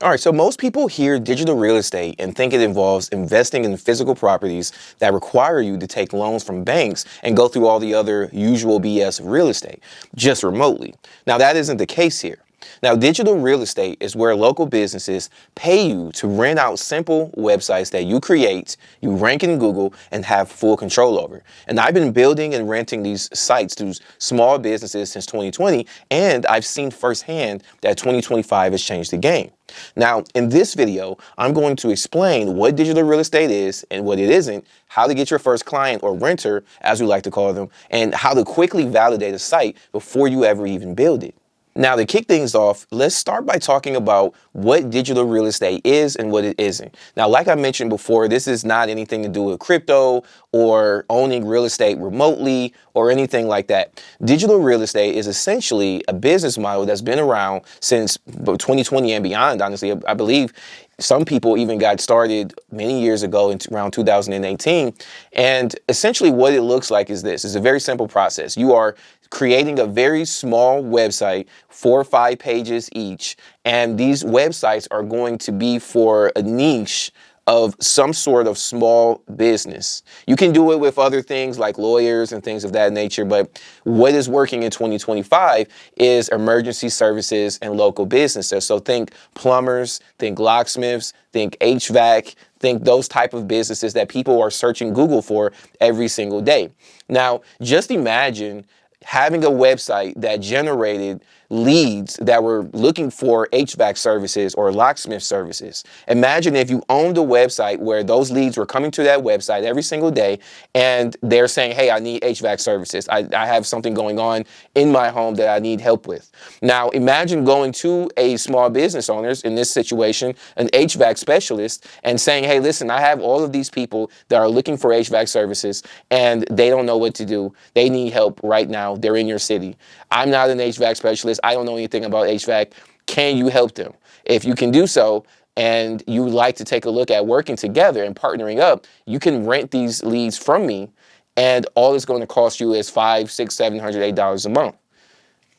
All right, so most people hear digital real estate and think it involves investing in physical properties that require you to take loans from banks and go through all the other usual BS of real estate, just remotely. Now, that isn't the case here. Now, digital real estate is where local businesses pay you to rent out simple websites that you create, you rank in Google, and have full control over. And I've been building and renting these sites to small businesses since 2020, and I've seen firsthand that 2025 has changed the game. Now, in this video, I'm going to explain what digital real estate is and what it isn't, how to get your first client or renter, as we like to call them, and how to quickly validate a site before you ever even build it. Now, to kick things off, let's start by talking about what digital real estate is and what it isn't. Now, like I mentioned before, this is not anything to do with crypto or owning real estate remotely or anything like that. Digital real estate is essentially a business model that's been around since 2020 and beyond, honestly. I believe some people even got started many years ago in around 2018. And essentially what it looks like is this. It's a very simple process. You are creating a very small website, 4 or 5 pages each, and these websites are going to be for a niche of some sort of small business. You can do it with other things like lawyers and things of that nature, but what is working in 2025 is emergency services and local businesses. So think plumbers, think locksmiths, think HVAC, think those type of businesses that people are searching Google for every single day. Now, just imagine having a website that generated leads that were looking for HVAC services or locksmith services. Imagine if you owned a website where those leads were coming to that website every single day and they're saying, hey, I need HVAC services. I have something going on in my home that I need help with. Now, imagine going to a small business owners, in this situation, an HVAC specialist, and saying, hey, listen, I have all of these people that are looking for HVAC services and they don't know what to do. They need help right now. They're in your city. I'm not an HVAC specialist. I don't know anything about HVAC. Can you help them? If you can do so, and you would like to take a look at working together and partnering up, you can rent these leads from me, and all it's going to cost you is $500, $600, $700, $8 a month.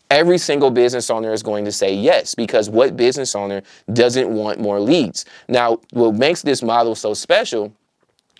Every single business owner is going to say yes, because what business owner doesn't want more leads? Now, what makes this model so special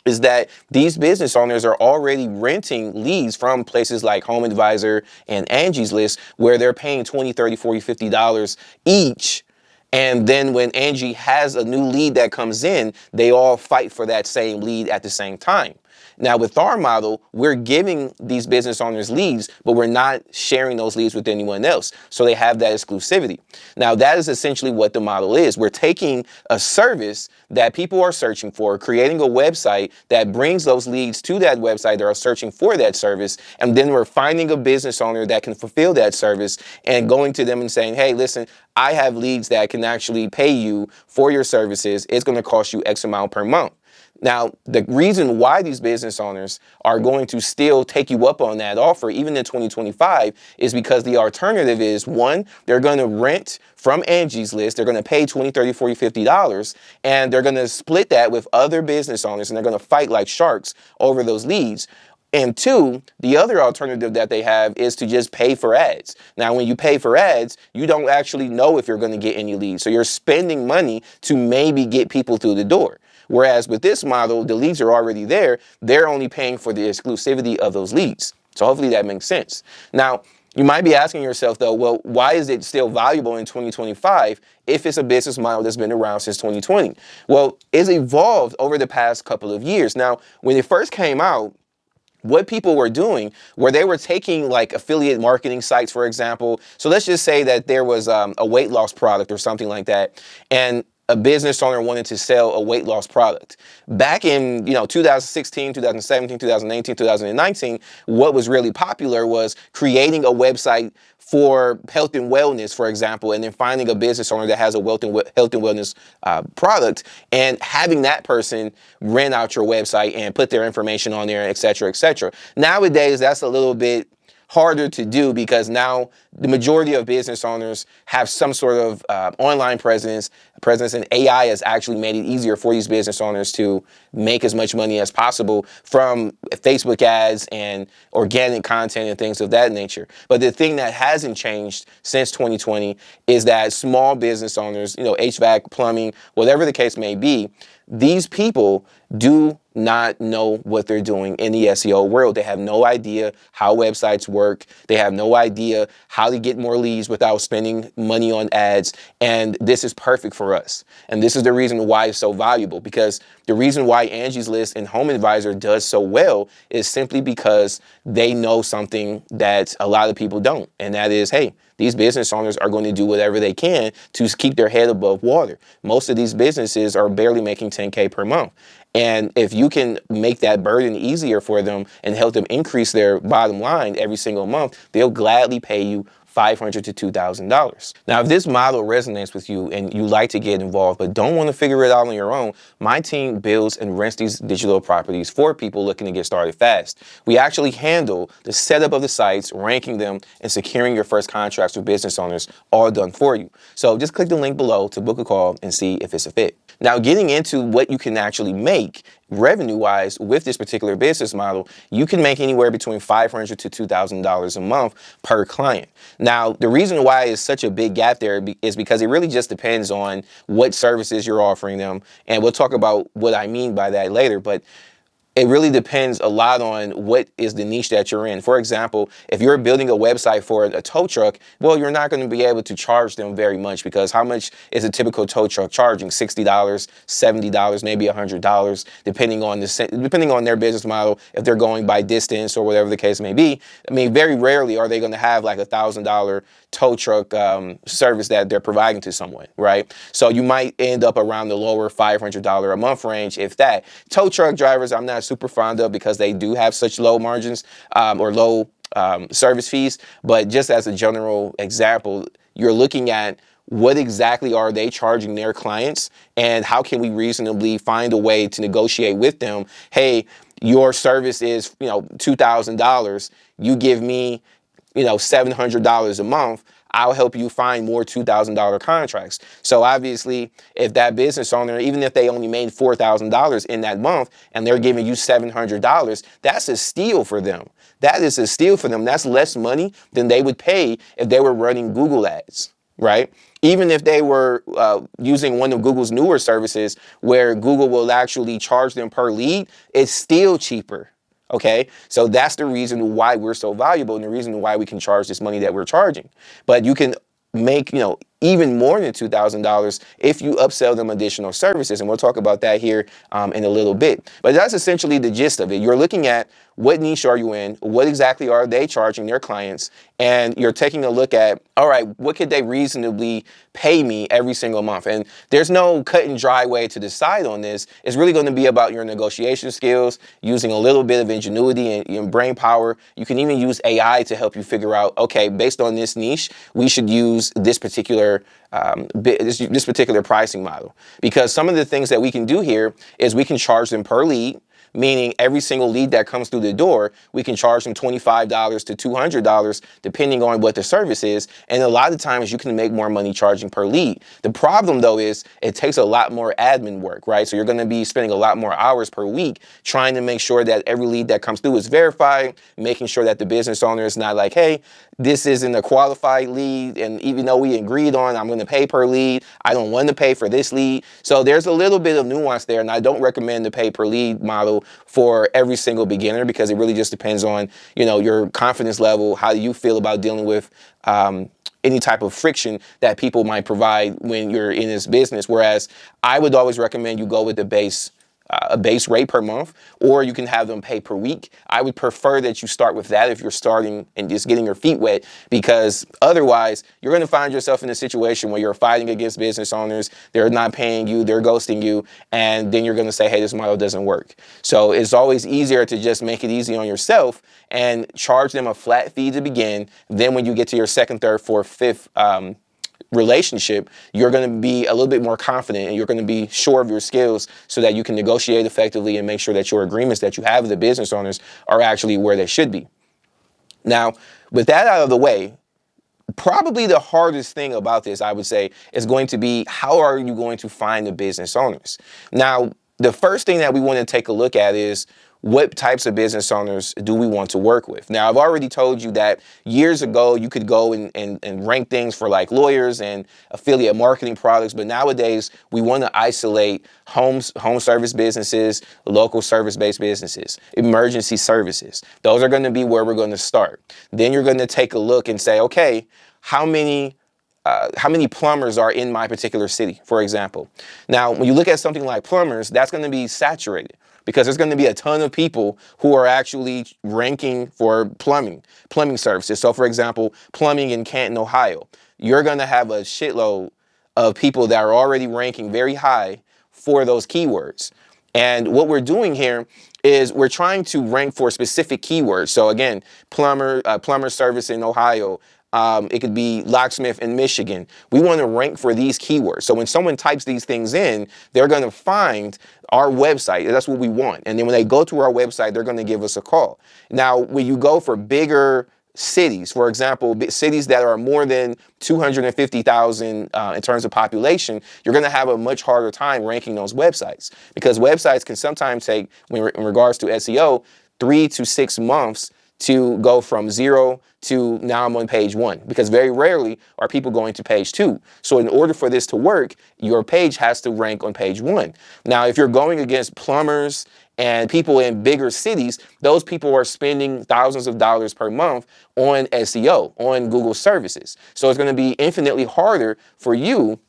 is that these business owners are already renting leads from places like Home Advisor and Angie's List, where they're paying $20, $30, $40, $50 each. And then when Angie has a new lead that comes in, they all fight for that same lead at the same time. Now, with our model, we're giving these business owners leads, but we're not sharing those leads with anyone else. So they have that exclusivity. Now, that is essentially what the model is. We're taking a service that people are searching for, creating a website that brings those leads to that website that are searching for that service, and then we're finding a business owner that can fulfill that service and going to them and saying, hey, listen, I have leads that can actually pay you for your services. It's going to cost you X amount per month. Now, the reason why these business owners are going to still take you up on that offer, even in 2025, is because the alternative is, one, they're going to rent from Angie's List. They're going to pay $20, $30, $40, $50, and they're going to split that with other business owners, and they're going to fight like sharks over those leads. And two, the other alternative that they have is to just pay for ads. Now, when you pay for ads, you don't actually know if you're going to get any leads. So you're spending money to maybe get people through the door. Whereas with this model, the leads are already there. They're only paying for the exclusivity of those leads. So hopefully that makes sense. Now, you might be asking yourself, though, well, why is it still valuable in 2025 if it's a business model that's been around since 2020? Well, it's evolved over the past couple of years. Now, when it first came out, what people were doing where they were taking like affiliate marketing sites, for example. So let's just say that there was a weight loss product or something like that, and a business owner wanted to sell a weight loss product. Back in 2016, 2017, 2018, 2019, what was really popular was creating a website for health and wellness, for example, and then finding a business owner that has a health and wellness product and having that person rent out your website and put their information on there, et cetera, et cetera. Nowadays, that's a little bit harder to do because now the majority of business owners have some sort of online presence, presence, and AI has actually made it easier for these business owners to make as much money as possible from Facebook ads and organic content and things of that nature. But the thing that hasn't changed since 2020 is that small business owners, HVAC, plumbing, whatever the case may be, these people do not know what they're doing in the SEO world. They have no idea how websites work. They have no idea how to get more leads without spending money on ads. And this is perfect for us. And this is the reason why it's so valuable, because the reason why Angie's List and Home Advisor does so well is simply because they know something that a lot of people don't. And that is, hey, these business owners are going to do whatever they can to keep their head above water. Most of these businesses are barely making 10K per month. And if you can make that burden easier for them and help them increase their bottom line every single month, they'll gladly pay you $500 to $2,000. Now, if this model resonates with you and you like to get involved but don't want to figure it out on your own, my team builds and rents these digital properties for people looking to get started fast. We actually handle the setup of the sites, ranking them, and securing your first contracts with business owners, all done for you. So just click the link below to book a call and see if it's a fit. Now, getting into what you can actually make revenue-wise with this particular business model, you can make anywhere between $500 to $2,000 a month per client. Now, the reason why it's such a big gap there is because it really just depends on what services you're offering them. And we'll talk about what I mean by that later. But it really depends a lot on what is the niche that you're in. For example, if you're building a website for a tow truck, well, you're not going to be able to charge them very much, because how much is a typical tow truck charging? $60, $70, maybe $100, depending on their business model, if they're going by distance or whatever the case may be. I mean, very rarely are they going to have like $1,000 tow truck service that they're providing to someone, right? So you might end up around the lower $500 a month range, if that. Tow truck drivers, I'm not super fond of, because they do have such low margins or low service fees. But just as a general example, you're looking at what exactly are they charging their clients, and how can we reasonably find a way to negotiate with them? Hey, your service is, $2,000. You give me, $700 a month. I'll help you find more $2,000 contracts. So obviously, if that business owner, even if they only made $4,000 in that month and they're giving you $700, that's a steal for them. That is a steal for them. That's less money than they would pay if they were running Google ads, right? Even if they were using one of Google's newer services where Google will actually charge them per lead, it's still cheaper. Okay, so that's the reason why we're so valuable, and the reason why we can charge this money that we're charging. But you can make, even more than $2,000 if you upsell them additional services. And we'll talk about that here in a little bit. But that's essentially the gist of it. You're looking at what niche are you in, what exactly are they charging their clients, and you're taking a look at, all right, what could they reasonably pay me every single month? And there's no cut and dry way to decide on this. It's really going to be about your negotiation skills, using a little bit of ingenuity and brain power. You can even use AI to help you figure out, okay, based on this niche, we should use this particular pricing model. Because some of the things that we can do here is we can charge them per lead, meaning every single lead that comes through the door, we can charge them $25 to $200, depending on what the service is. And a lot of times you can make more money charging per lead. The problem, though, is it takes a lot more admin work, right? So you're going to be spending a lot more hours per week trying to make sure that every lead that comes through is verified, making sure that the business owner is not like, hey, this isn't a qualified lead, and even though we agreed on I'm going to pay per lead, I don't want to pay for this lead. So there's a little bit of nuance there, and I don't recommend the pay per lead model for every single beginner, because it really just depends on, your confidence level, how you feel about dealing with any type of friction that people might provide when you're in this business. Whereas I would always recommend you go with a base rate per month, or you can have them pay per week. I would prefer that you start with that if you're starting and just getting your feet wet, because otherwise you're going to find yourself in a situation where you're fighting against business owners. They're not paying you, they're ghosting you, and then you're going to say, hey, this model doesn't work. So it's always easier to just make it easy on yourself and charge them a flat fee to begin. Then when you get to your second, third, fourth, fifth relationship, you're going to be a little bit more confident, and you're going to be sure of your skills, so that you can negotiate effectively and make sure that your agreements that you have with the business owners are actually where they should be. Now, with that out of the way, Probably the hardest thing about this, I would say, is going to be how are you going to find the business owners? Now, the first thing that we want to take a look at is what types of business owners do we want to work with? Now, I've already told you that years ago, you could go and rank things for like lawyers and affiliate marketing products. But nowadays, we want to isolate home service businesses, local service-based businesses, emergency services. Those are going to be where we're going to start. Then you're going to take a look and say, okay, how many plumbers are in my particular city, for example. Now, when you look at something like plumbers, that's going to be saturated because there's going to be a ton of people who are actually ranking for plumbing services. So, for example, plumbing in Canton, Ohio, you're going to have a shitload of people that are already ranking very high for those keywords. And what we're doing here is we're trying to rank for specific keywords. So again, plumber service in Ohio. It could be locksmith in Michigan. We want to rank for these keywords. So when someone types these things in, they're going to find our website. That's what we want. And then when they go to our website, they're going to give us a call. Now, when you go for bigger cities, for example, cities that are more than 250,000 in terms of population, you're going to have a much harder time ranking those websites because websites can sometimes take, in regards to SEO, 3 to 6 months to go from 0 to now I'm on page 1, because very rarely are people going to page 2. So in order for this to work, your page has to rank on page 1. Now, if you're going against plumbers and people in bigger cities, those people are spending thousands of dollars per month on SEO, on Google services. So it's going to be infinitely harder for you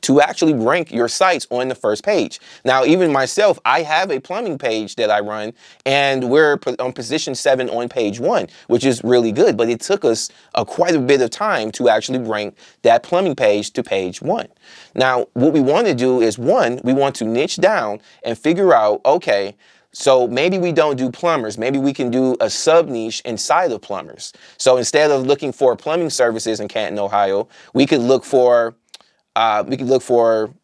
to actually rank your sites on the first page. Now, even myself, I have a plumbing page that I run, and we're on position 7 on page 1, which is really good. But it took us quite a bit of time to actually rank that plumbing page to page 1. Now, what we want to do is, one, we want to niche down and figure out, okay, so maybe we don't do plumbers. Maybe we can do a sub niche inside of plumbers. So instead of looking for plumbing services in Canton, Ohio, we could look for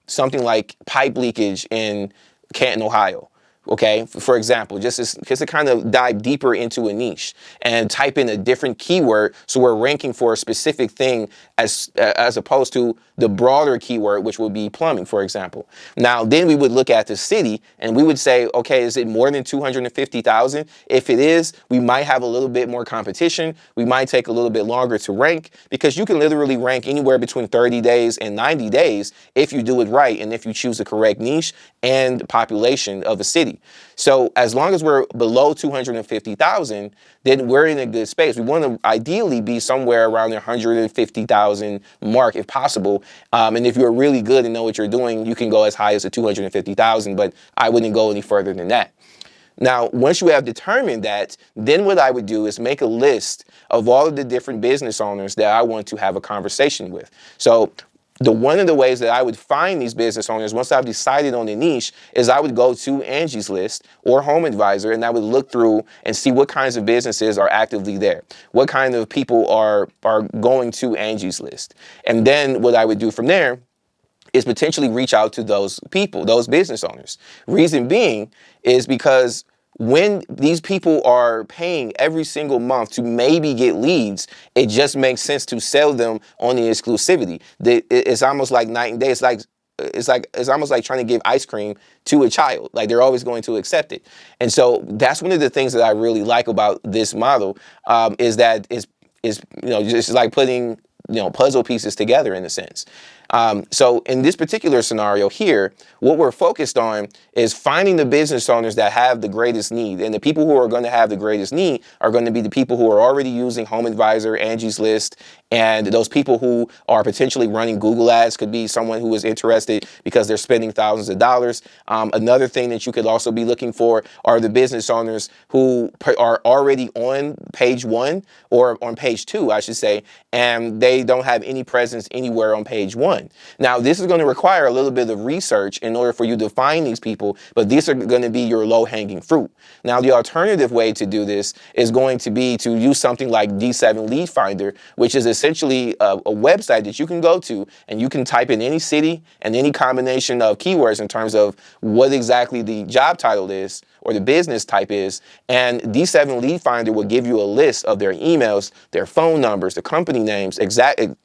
something like pipe leakage in Canton, Ohio. Okay, for example, just to kind of dive deeper into a niche and type in a different keyword, so we're ranking for a specific thing as opposed to the broader keyword, which would be plumbing, for example. Now, then we would look at the city and we would say, okay, is it more than 250,000? If it is, we might have a little bit more competition. We might take a little bit longer to rank, because you can literally rank anywhere between 30 days and 90 days if you do it right and if you choose the correct niche and population of a city. So as long as we're below 250,000, then we're in a good space. We want to ideally be somewhere around the 150,000 mark if possible. And if you're really good and know what you're doing, you can go as high as the 250,000, but I wouldn't go any further than that. Now, once you have determined that, then what I would do is make a list of all of the different business owners that I want to have a conversation with. So one of the ways that I would find these business owners, once I've decided on the niche, is I would go to Angie's List or Home Advisor, and I would look through and see what kinds of businesses are actively there. What kind of people are going to Angie's List. And then what I would do from there is potentially reach out to those people, those business owners. Reason being is because when these people are paying every single month to maybe get leads, it just makes sense to sell them on the exclusivity. It's almost like night and day. It's almost like trying to give ice cream to a child. Like, they're always going to accept it. And so that's one of the things that I really like about this model, is that is just like putting puzzle pieces together in a sense. So in this particular scenario here, what we're focused on is finding the business owners that have the greatest need. And the people who are going to have the greatest need are going to be the people who are already using Home Advisor, Angie's List, and those people who are potentially running Google ads. Could be someone who is interested because they're spending thousands of dollars. Another thing that you could also be looking for are the business owners who are already on page 1 or on page 2, I should say, and they don't have any presence anywhere on page 1. Now, this is going to require a little bit of research in order for you to find these people, but these are going to be your low-hanging fruit. Now, the alternative way to do this is going to be to use something like D7 Lead Finder, which is essentially a website that you can go to and you can type in any city and any combination of keywords in terms of what exactly the job title is or the business type is. And D7 Lead Finder will give you a list of their emails, their phone numbers, the company names,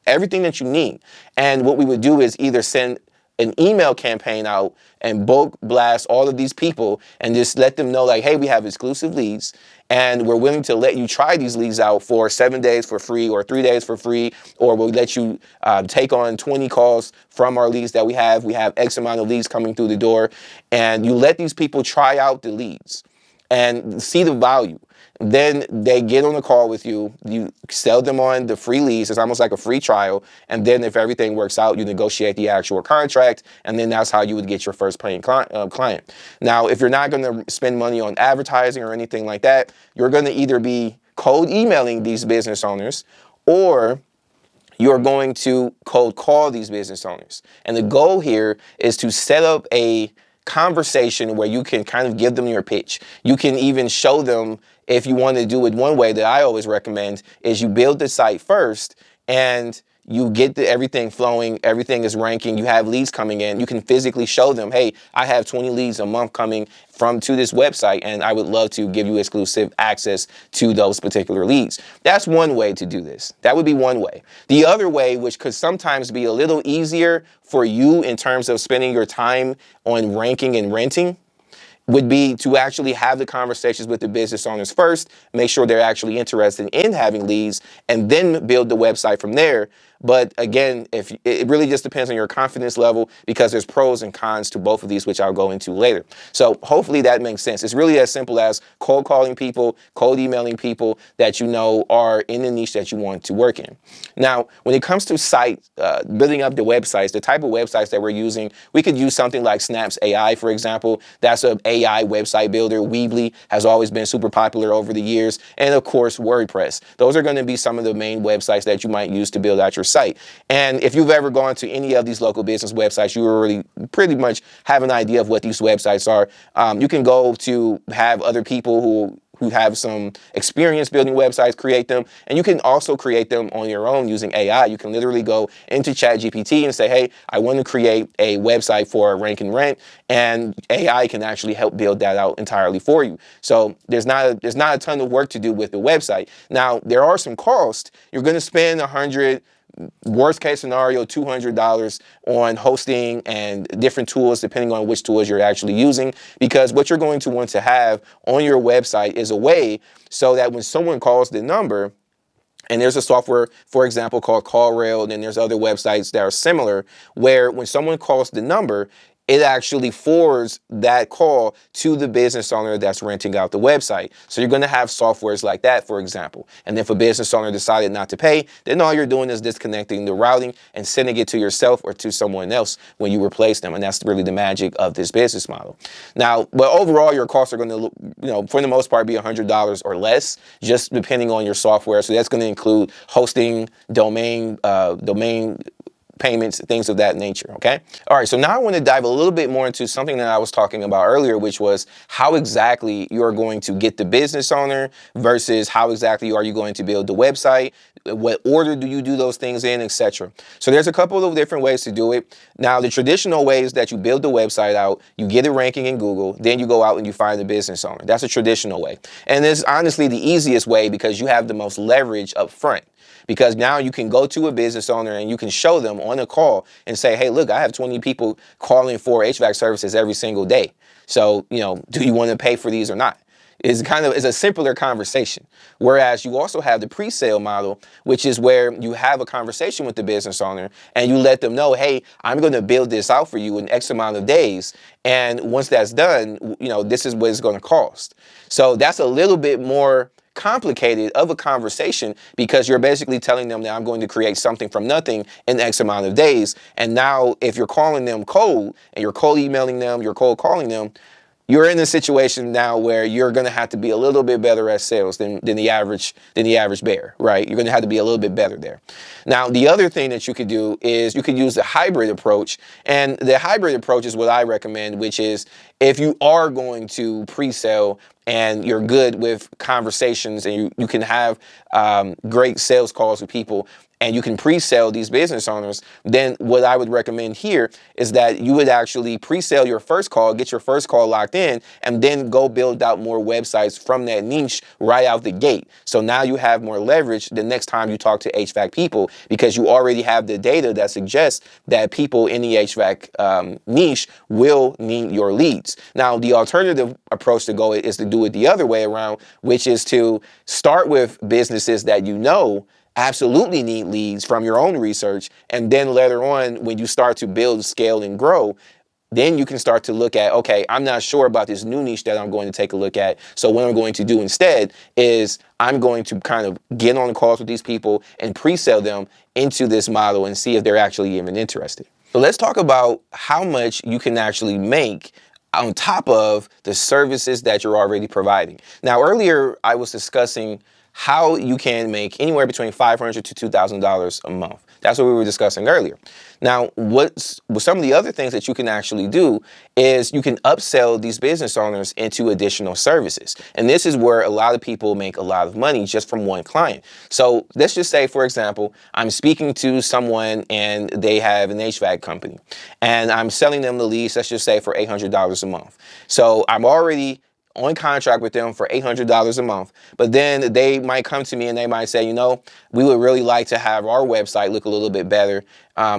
everything that you need. And what we would do is either send an email campaign out and bulk blast all of these people and just let them know, like, hey, we have exclusive leads and we're willing to let you try these leads out for 7 days for free or 3 days for free, or we'll let you take on 20 calls from our leads that we have. We have X amount of leads coming through the door, and you let these people try out the leads and see the value. Then they get on a call with you, you sell them on the free leads. It's almost like a free trial. And then if everything works out, you negotiate the actual contract. And then that's how you would get your first paying client. Now, if you're not going to spend money on advertising or anything like that, you're going to either be cold emailing these business owners, or you're going to cold call these business owners. And the goal here is to set up a conversation where you can kind of give them your pitch. You can even show them, if you want to do it one way that I always recommend, is you build the site first and you get everything flowing, everything is ranking, you have leads coming in. You can physically show them, hey, I have 20 leads a month coming to this website, and I would love to give you exclusive access to those particular leads. That's one way to do this. That would be one way. The other way, which could sometimes be a little easier for you in terms of spending your time on ranking and renting, would be to actually have the conversations with the business owners first, make sure they're actually interested in having leads, and then build the website from there. But again, it really just depends on your confidence level, because there's pros and cons to both of these, which I'll go into later. So hopefully that makes sense. It's really as simple as cold calling people, cold emailing people that you know are in the niche that you want to work in. Now, when it comes to building up the websites, the type of websites that we're using, we could use something like Snaps AI, for example. That's an AI website builder. Weebly has always been super popular over the years. And of course, WordPress. Those are going to be some of the main websites that you might use to build out your site. And if you've ever gone to any of these local business websites, you already pretty much have an idea of what these websites are. You can go to have other people who have some experience building websites create them, and you can also create them on your own using AI. You can literally go into ChatGPT and say, hey, I want to create a website for Rank and Rent, and AI can actually help build that out entirely for you. So there's not a ton of work to do with the website. Now, there are some costs. You're going to spend $100, worst case scenario, $200 on hosting and different tools, depending on which tools you're actually using, because what you're going to want to have on your website is a way so that when someone calls the number, and there's a software, for example, called CallRail, and then there's other websites that are similar, where when someone calls the number, it actually forwards that call to the business owner that's renting out the website. So you're going to have softwares like that, for example. And if a business owner decided not to pay, then all you're doing is disconnecting the routing and sending it to yourself or to someone else when you replace them. And that's really the magic of this business model. Now, but overall, your costs are going to, for the most part, be $100 or less, just depending on your software. So that's going to include hosting, domain payments, things of that nature, okay? All right, so now I want to dive a little bit more into something that I was talking about earlier, which was how exactly you're going to get the business owner versus how exactly are you going to build the website, what order do you do those things in, etc. So there's a couple of different ways to do it. Now, the traditional way is that you build the website out, you get it ranking in Google, then you go out and you find the business owner. That's a traditional way. And it's honestly the easiest way because you have the most leverage up front. Because now you can go to a business owner and you can show them on a call and say, hey, look, I have 20 people calling for HVAC services every single day. So, do you want to pay for these or not? It's a simpler conversation. Whereas you also have the pre-sale model, which is where you have a conversation with the business owner and you let them know, hey, I'm going to build this out for you in X amount of days. And once that's done, this is what it's going to cost. So that's a little bit more complicated of a conversation because you're basically telling them that I'm going to create something from nothing in X amount of days. And now if you're calling them cold and you're cold emailing them, you're cold calling them, you're in a situation now where you're going to have to be a little bit better at sales than the average bear, right? You're going to have to be a little bit better there. Now, the other thing that you could do is you could use the hybrid approach. And the hybrid approach is what I recommend, which is if you are going to pre-sell and you're good with conversations and you can have great sales calls with people, and you can pre-sell these business owners, then what I would recommend here is that you would actually pre-sell your first call, get your first call locked in, and then go build out more websites from that niche right out the gate. So now you have more leverage the next time you talk to HVAC people, because you already have the data that suggests that people in the HVAC niche will need your leads. Now, the alternative approach to go is to do it the other way around, which is to start with businesses that you know absolutely need leads from your own research, and then later on, when you start to build, scale, and grow, then you can start to look at, okay, I'm not sure about this new niche that I'm going to take a look at. So what I'm going to do instead is I'm going to kind of get on the calls with these people and pre-sell them into this model and see if they're actually even interested. So let's talk about how much you can actually make on top of the services that you're already providing. Now, earlier I was discussing how you can make anywhere between $500 to $2,000 a month. That's what we were discussing earlier. Now, what's some of the other things that you can actually do is you can upsell these business owners into additional services. And this is where a lot of people make a lot of money just from one client. So let's just say, for example, I'm speaking to someone and they have an HVAC company and I'm selling them the lease, let's just say for $800 a month. So I'm already on contract with them for $800 a month, but then they might come to me and they might say, you know, we would really like to have our website look a little bit better.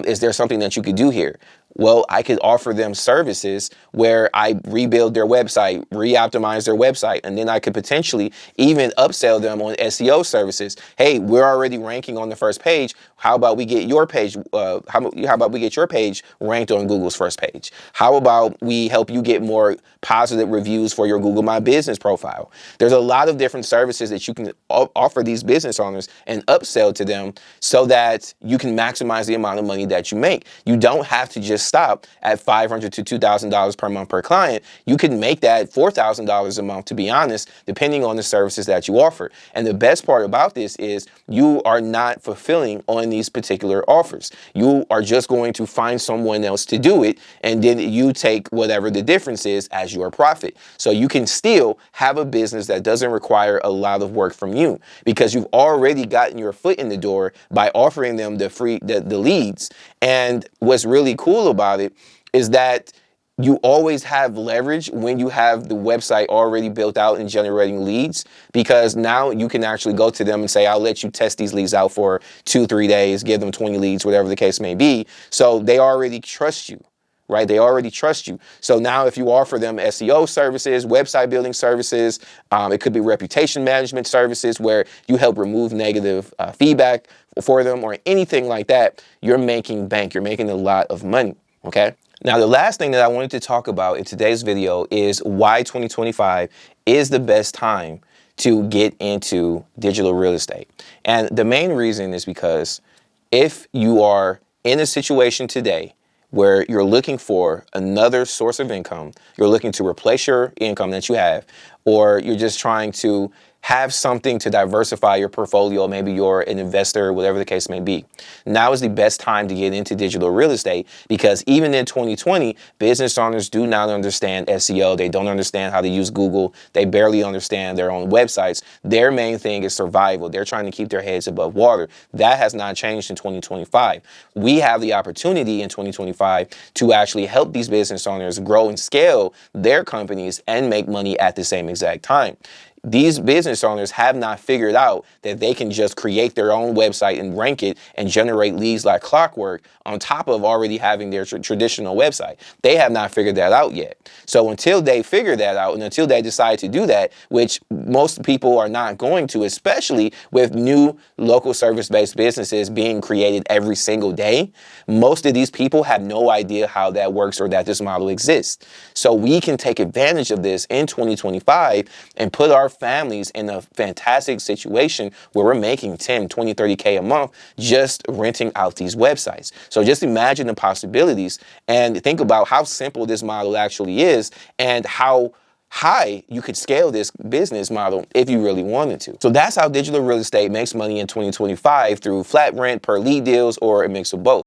Is there something that you could do here? Well, I could offer them services where I rebuild their website, re-optimize their website, and then I could potentially even upsell them on SEO services. Hey, we're already ranking on the first page. How about we get your page? How about we get your page ranked on Google's first page? How about we help you get more positive reviews for your Google My Business profile? There's a lot of different services that you can offer these business owners and upsell to them so that you can maximize the amount of money that you make. You don't have to just stop at $500 to $2,000 per month per client. You can make that $4,000 a month, to be honest, depending on the services that you offer. And the best part about this is you are not fulfilling on these particular offers. You are just going to find someone else to do it, and then you take whatever the difference is as your profit. So you can still have a business that doesn't require a lot of work from you, because you've already gotten your foot in the door by offering them the leads. And what's really cool about it is that you always have leverage when you have the website already built out and generating leads, because now you can actually go to them and say, I'll let you test these leads out for 2-3 days, give them 20 leads, whatever the case may be. So they already trust you, right? They already trust you. So now if you offer them SEO services, website building services, it could be reputation management services where you help remove negative feedback for them or anything like that, you're making bank. You're making a lot of money, okay? Now, the last thing that I wanted to talk about in today's video is why 2025 is the best time to get into digital real estate. And the main reason is because if you are in a situation today where you're looking for another source of income, you're looking to replace your income that you have, or you're just trying to have something to diversify your portfolio, maybe you're an investor, whatever the case may be. Now is the best time to get into digital real estate, because even in 2020, business owners do not understand SEO. They don't understand how to use Google. They barely understand their own websites. Their main thing is survival. They're trying to keep their heads above water. That has not changed in 2025. We have the opportunity in 2025 to actually help these business owners grow and scale their companies and make money at the same exact time. These business owners have not figured out that they can just create their own website and rank it and generate leads like clockwork on top of already having their traditional website. They have not figured that out yet. So until they figure that out and until they decide to do that, which most people are not going to, especially with new local service-based businesses being created every single day, most of these people have no idea how that works or that this model exists. So we can take advantage of this in 2025 and put our families in a fantastic situation where we're making 10, 20, 30K a month just renting out these websites. So just imagine the possibilities and think about how simple this model actually is and how high you could scale this business model if you really wanted to. So that's how digital real estate makes money in 2025, through flat rent, per lead deals, or a mix of both.